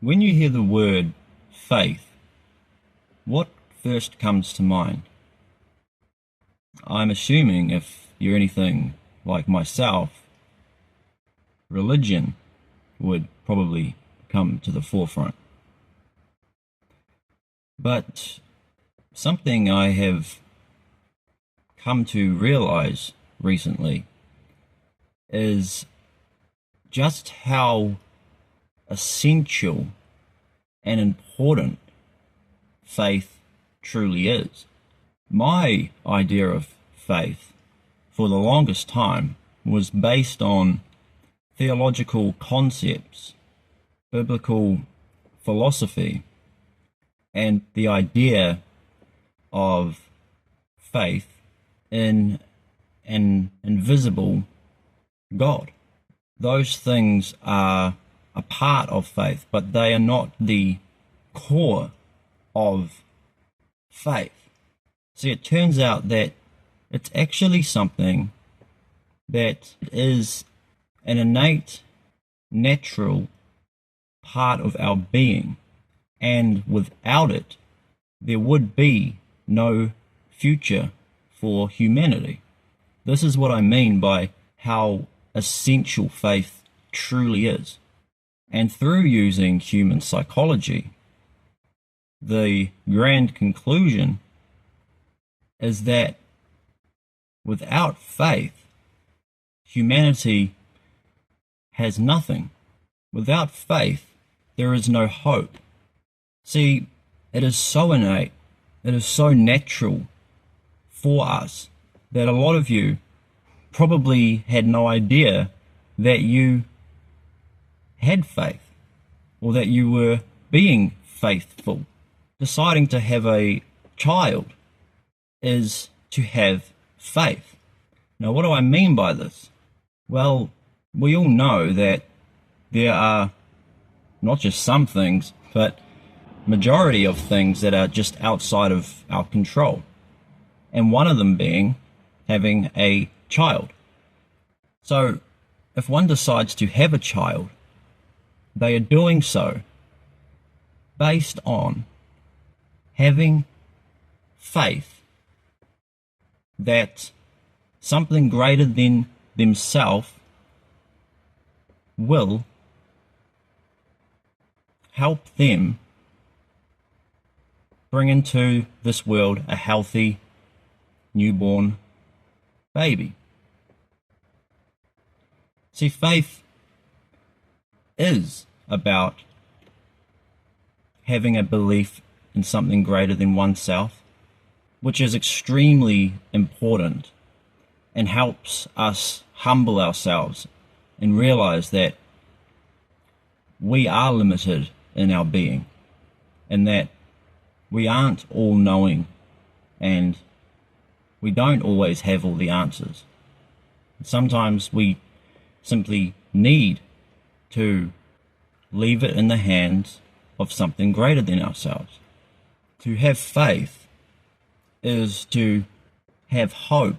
When you hear the word faith, what first comes to mind? I'm assuming if you're anything like myself, religion would probably come to the forefront. But something I have come to realize recently is just how essential and important faith truly is. My idea of faith for the longest time was based on theological concepts, biblical philosophy, and the idea of faith in an invisible God. Those things are a part of faith, but they are not the core of faith. See, it turns out that it's actually something that is an innate, natural part of our being, and without it, there would be no future for humanity. This is what I mean by how essential faith truly is. And through using human psychology, the grand conclusion is that without faith, humanity has nothing. Without faith, there is no hope. See, it is so innate, it is so natural for us that a lot of you probably had no idea that you had faith or that you were being faithful. Deciding to have a child is to have faith. Now, what do I mean by this? Well, we all know that there are not just some things, but majority of things that are just outside of our control. And one of them being having a child. So, if one decides to have a child, they are doing so based on having faith that something greater than themselves will help them bring into this world a healthy newborn baby. See, faith is about having a belief in something greater than oneself, which is extremely important and helps us humble ourselves and realize that we are limited in our being and that we aren't all knowing and we don't always have all the answers. Sometimes we simply need to leave it in the hands of something greater than ourselves. To have faith is to have hope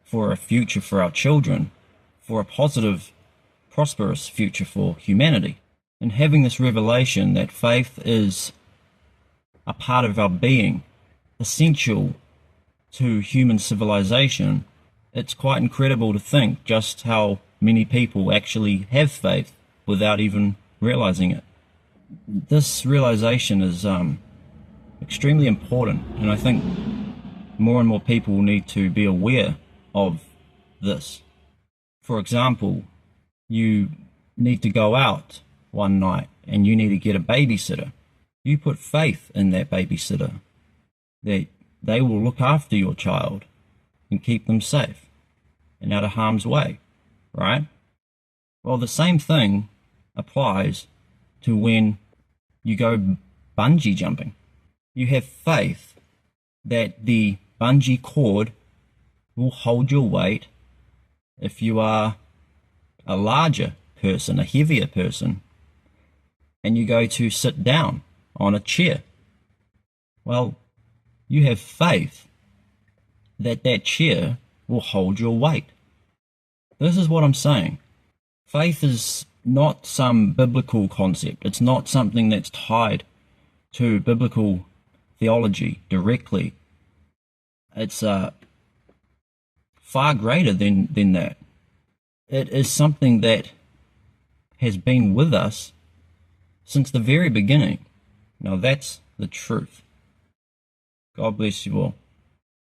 for a future for our children, for a positive, prosperous future for humanity. And having this revelation that faith is a part of our being, essential to human civilization, it's quite incredible to think just how many people actually have faith without even realizing it. This realization is extremely important, and I think more and more people need to be aware of this. For example, you need to go out one night and you need to get a babysitter. You put faith in that babysitter that they will look after your child and keep them safe and out of harm's way, right? Well, the same thing applies to when you go bungee jumping. You have faith that the bungee cord will hold your weight if you are a larger person, a heavier person, and you go to sit down on a chair. Well, you have faith that that chair will hold your weight. This is what I'm saying. Faith is not some biblical concept. It's not something that's tied to biblical theology directly. It's far greater than that. It is something that has been with us since the very beginning. Now that's the truth. God bless you all.